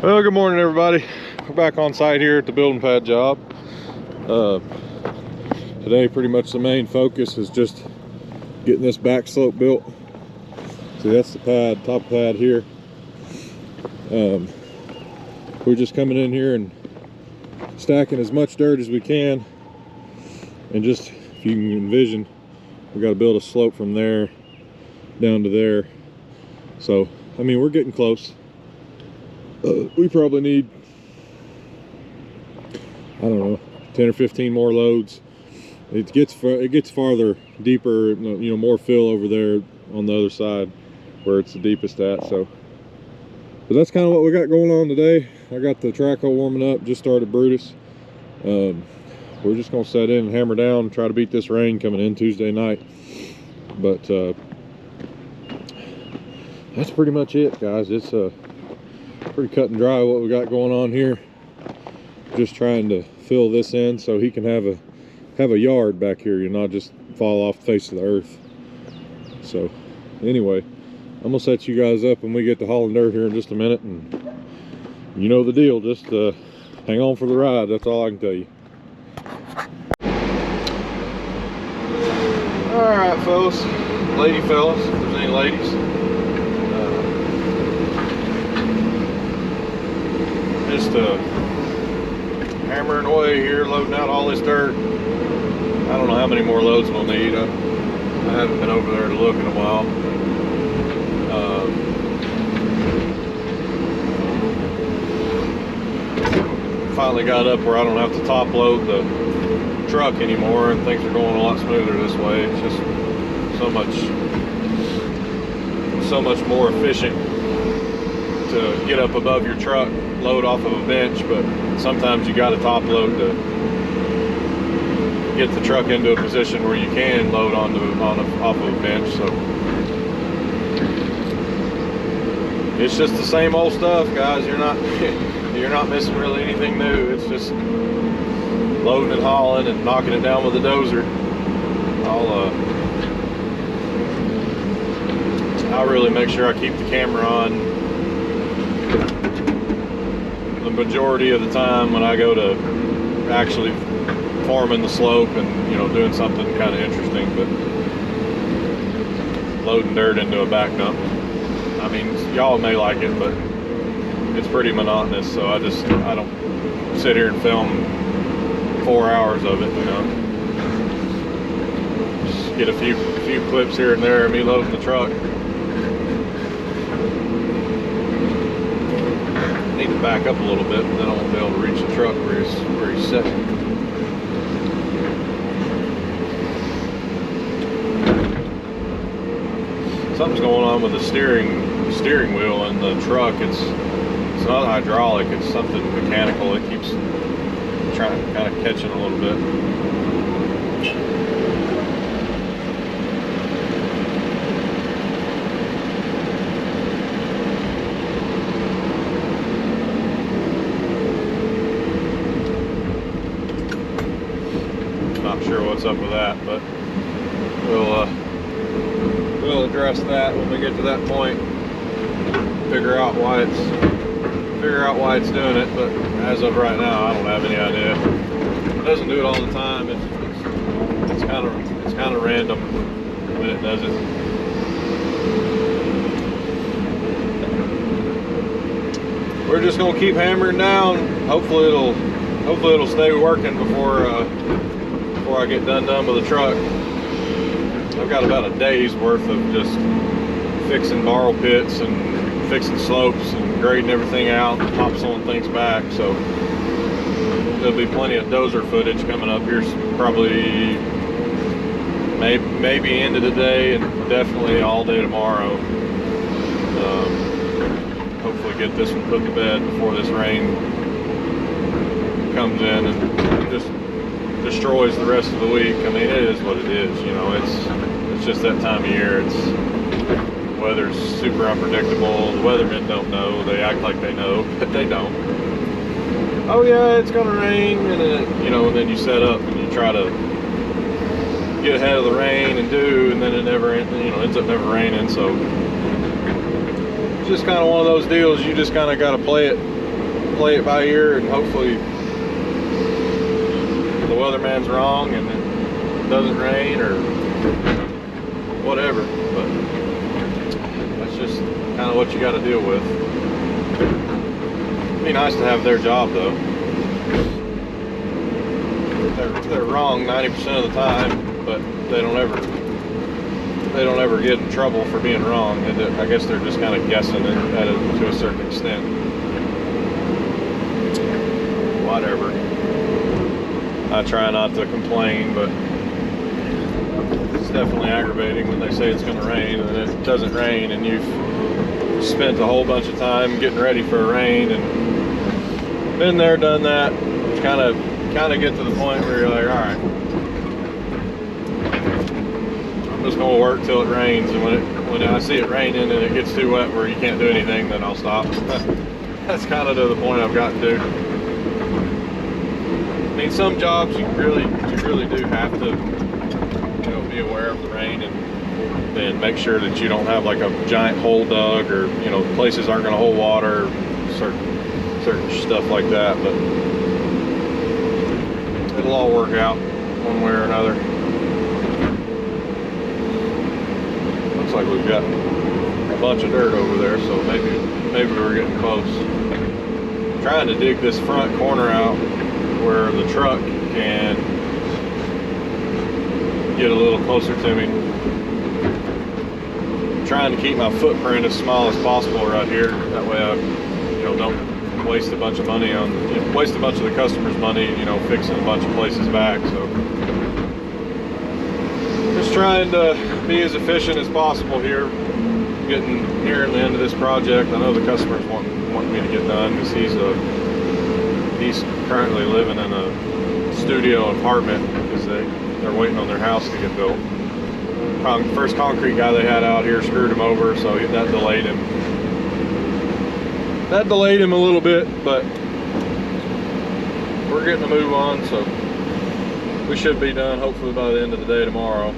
Well, good morning, everybody. We're back on site here at the building pad job. Today, pretty much the main focus is just getting this back slope built. See, that's the pad, top pad here. We're just coming in here and stacking as much dirt as we can. And just, if you can envision, we got to build a slope from there down to there. So, I mean, we're getting close. We probably need, I don't know, 10 or 15 more loads. It gets farther, deeper, you know, more fill over there on the other side where it's the deepest at. So, but that's kind of what we got going on today. I got the track hole warming up, just started Brutus. We're just gonna set in and hammer down and try to beat this rain coming in Tuesday night. But that's pretty much it, guys. It's pretty cut and dry what we got going on here. Just trying to fill this in so he can have a yard back here, you know, not just fall off the face of the earth. So anyway, I'm gonna set you guys up when we get to hauling dirt here in just a minute, and you know the deal. Just hang on for the ride. That's all I can tell you. All right, fellas, fellas, if there's any ladies. Just hammering away here, loading out all this dirt. I don't know how many more loads we'll need. I haven't been over there to look in a while. Finally got up where I don't have to top load the truck anymore, and things are going a lot smoother this way. It's just so much more efficient to get up above your truck, load off of a bench, but sometimes you got to top load to get the truck into a position where you can load off of a bench. So it's just the same old stuff, guys. You're not missing really anything new. It's just loading and hauling and knocking it down with a dozer. I'll really make sure I keep the camera on the majority of the time when I go to actually forming the slope and, you know, doing something kind of interesting. But loading dirt into a back dump, I mean, y'all may like it, but it's pretty monotonous. So I don't sit here and film 4 hours of it, you know. Just get a few clips here and there of me loading the truck. Need to back up a little bit, but then I won't be able to reach the truck where he's sitting. Something's going on with the steering wheel in the truck. It's not hydraulic, it's something mechanical. It keeps trying, kind of catching a little bit. Not sure what's up with that, but we'll address that when we get to that point. Figure out why it's doing it, but as of right now, I don't have any idea. It doesn't do it all the time. It's kind of random when it does it. We're just gonna keep hammering down. Hopefully it'll stay working before I get done with the truck. I've got about a day's worth of just fixing borrow pits and fixing slopes and grading everything out, top sealing things back. So there'll be plenty of dozer footage coming up here, probably maybe end of the day and definitely all day tomorrow. Hopefully get this one put to bed before this rain comes in and just destroys the rest of the week. I mean, it is what it is, you know. It's just that time of year. The weather's super unpredictable. The weathermen don't know. They act like they know, but they don't. Oh yeah, it's gonna rain, and then, you know, and then you set up and you try to get ahead of the rain and then it never, you know, ends up never raining. So it's just kind of one of those deals. You just kind of got to play it play it by ear, and hopefully the weatherman's wrong and it doesn't rain or whatever. But that's just kind of what you got to deal with. It'd be nice to have their job though. They're wrong 90% of the time, but they don't ever get in trouble for being wrong. And I guess they're just kind of guessing at it to a certain extent. Whatever. I try not to complain, but it's definitely aggravating when they say it's going to rain and it doesn't rain, and you've spent a whole bunch of time getting ready for a rain and been there, done that. Kind of get to the point where you're like, all right, I'm just going to work till it rains, and when I see it raining and it gets too wet where you can't do anything, then I'll stop. That's kind of to the point I've gotten to. I mean, some jobs you really do have to, be aware of the rain and make sure that you don't have like a giant hole dug, or places aren't going to hold water, certain stuff like that. But it'll all work out one way or another. Looks like we've got a bunch of dirt over there, so maybe we're getting close. I'm trying to dig this front corner out where the truck can get a little closer to me. I'm trying to keep my footprint as small as possible right here. That way I don't waste a bunch of money on, waste a bunch of the customers' money, fixing a bunch of places back. So just trying to be as efficient as possible here, getting near the end of this project. I know the customers want me to get done because he's currently living in a studio apartment because they're waiting on their house to get built. First concrete guy they had out here screwed him over, so that delayed him. That delayed him a little bit, but we're getting a move on, so we should be done hopefully by the end of the day tomorrow.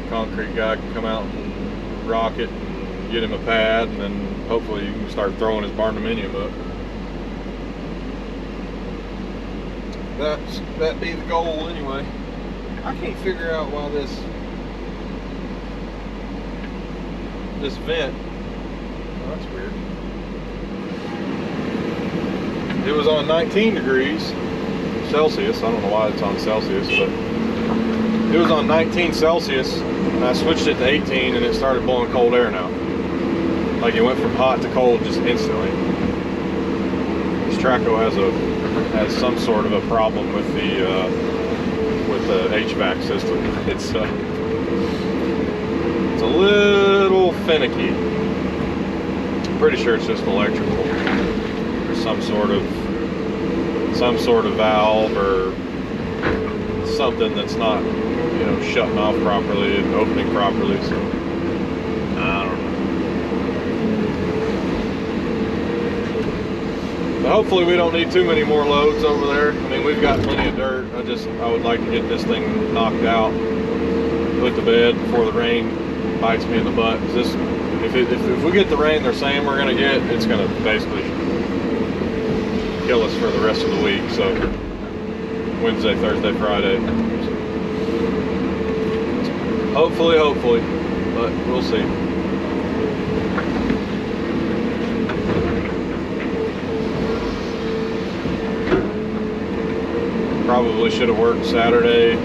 The concrete guy can come out and rock it and get him a pad, and then hopefully you can start throwing his barndominium up. That'd be the goal anyway. I can't figure out why this vent, oh, that's weird. It was on 19 degrees Celsius. I don't know why it's on Celsius, but it was on 19 Celsius, and I switched it to 18 and it started blowing cold air now. Like it went from hot to cold just instantly. This Traco has some sort of a problem with the HVAC system. It's a little finicky. I'm pretty sure it's just electrical. There's some sort of valve or something that's not, shutting off properly and opening properly. So I don't know. But hopefully we don't need too many more loads over there. I mean, we've got plenty of dirt. I would like to get this thing knocked out, put to bed before the rain bites me in the butt. If we get the rain they're saying we're gonna get, it's gonna basically kill us for the rest of the week. So Wednesday, Thursday, Friday. So hopefully, but we'll see. Probably should have worked Saturday.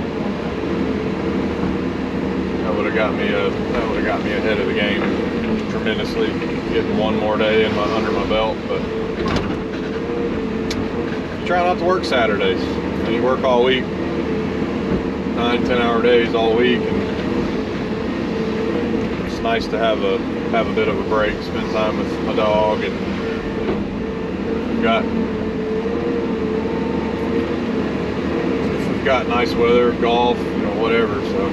That would have got me ahead of the game tremendously, getting one more day under my belt. But you try not to work Saturdays. And you work all week, 9-10 hour days all week, and it's nice to have a bit of a break, spend time with my dog, and we've got nice weather, golf, whatever. So,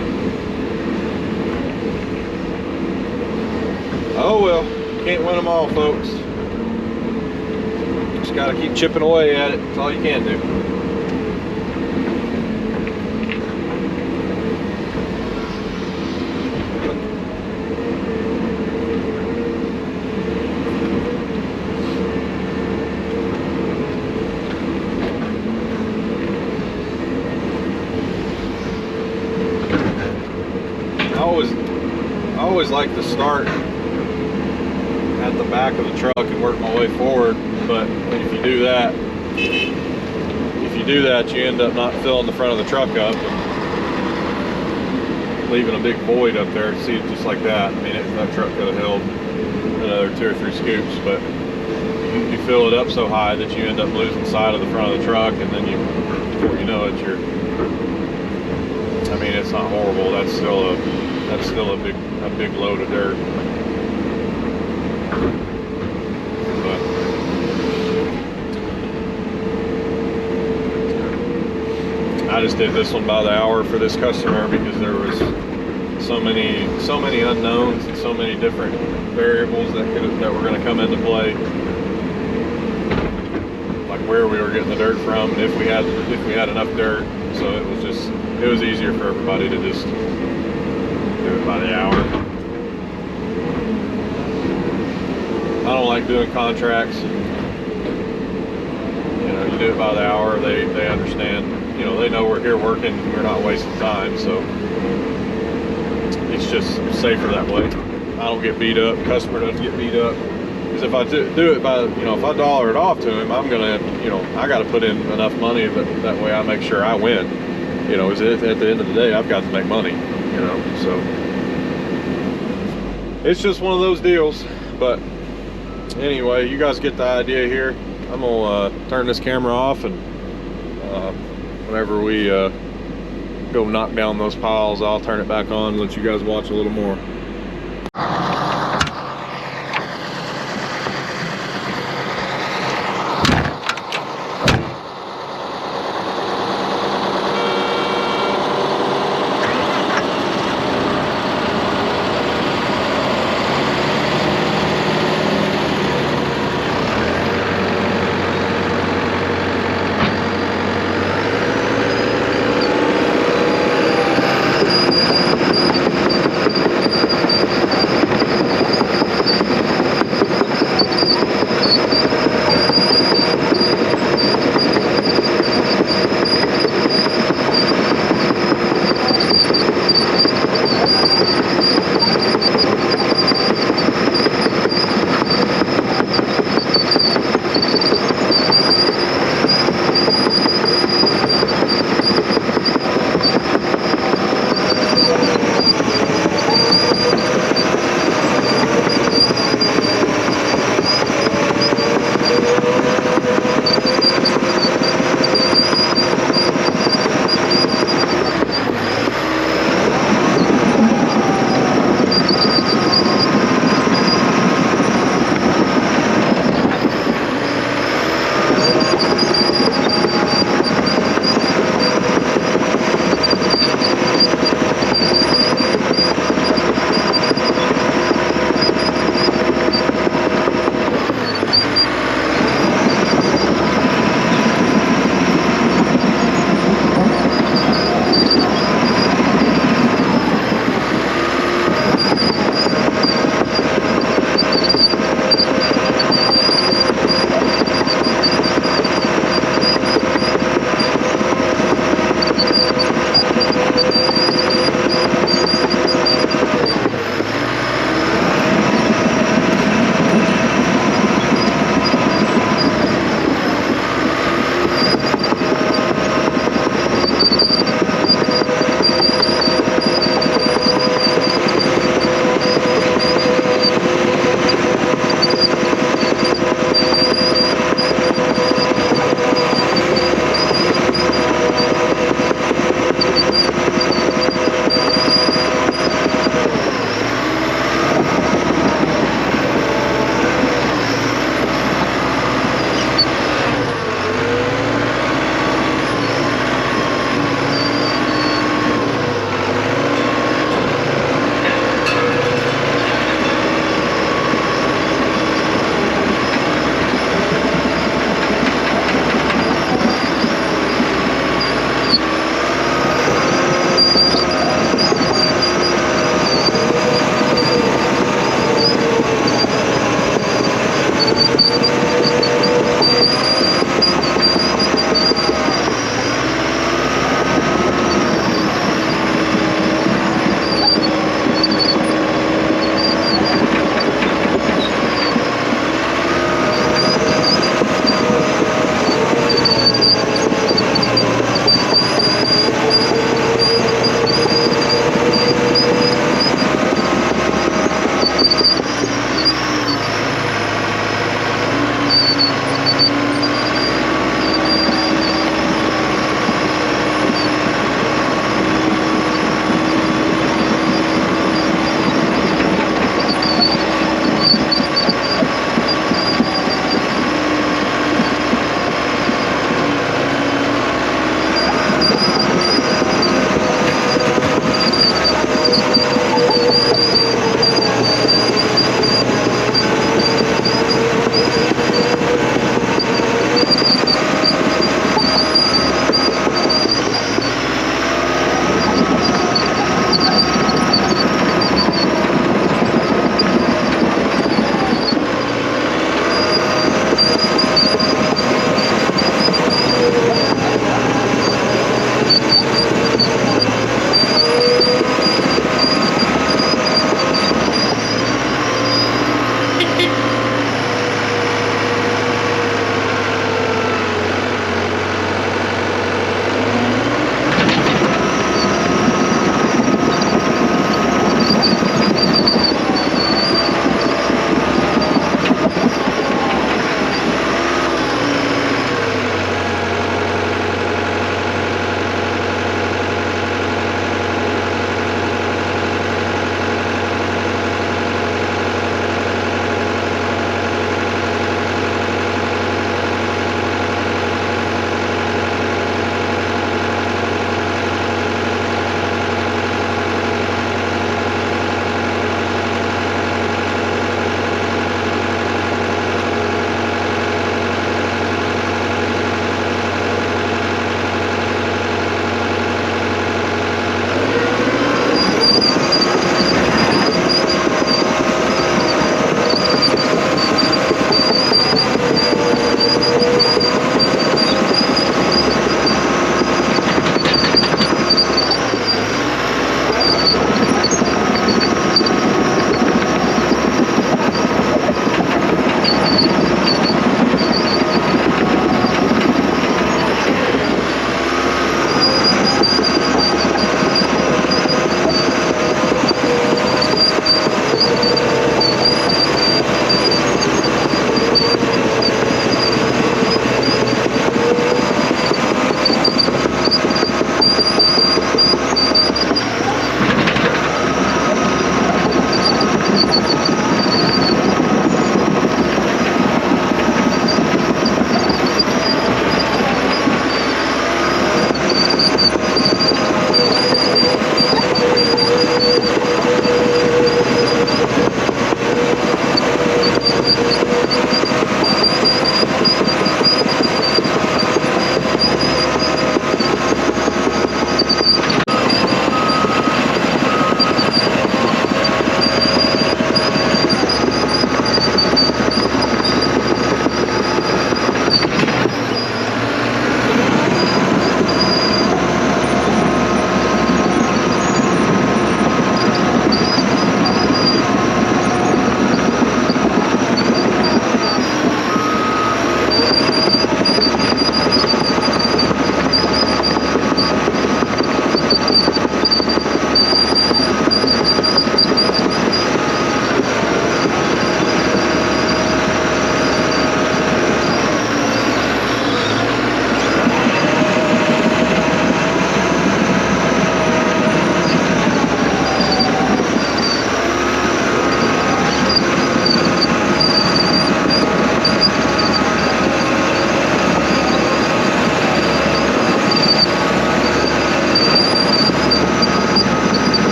oh well, can't win them all, folks. Just got to keep chipping away at it. That's all you can do. always like to start at the back of the truck and work my way forward, but if you do that, you end up not filling the front of the truck up and leaving a big void up there. See it just like that. I mean, that truck could have held another 2 or 3 scoops, but you fill it up so high that you end up losing sight of the front of the truck, and then before you know it, I mean, it's not horrible. That's still a big load of dirt. But I just did this one by the hour for this customer because there was so many unknowns and so many different variables that were going to come into play, like where we were getting the dirt from, and if we had enough dirt. So it was easier for everybody to just do it by the hour. I don't like doing contracts. You know, you do it by the hour. They understand. You know, they know we're here working. We're not wasting time. So it's just safer that way. I don't get beat up. Customer doesn't get beat up. Because if I do it by, you know, if I dollar it off to him, I'm gonna, you know, I got to put in enough money that way I make sure I win. You know, at the end of the day, I've got to make money. You know, so it's just one of those deals. But anyway, you guys get the idea here. I'm gonna turn this camera off, and whenever we go knock down those piles, I'll turn it back on and let you guys watch a little more.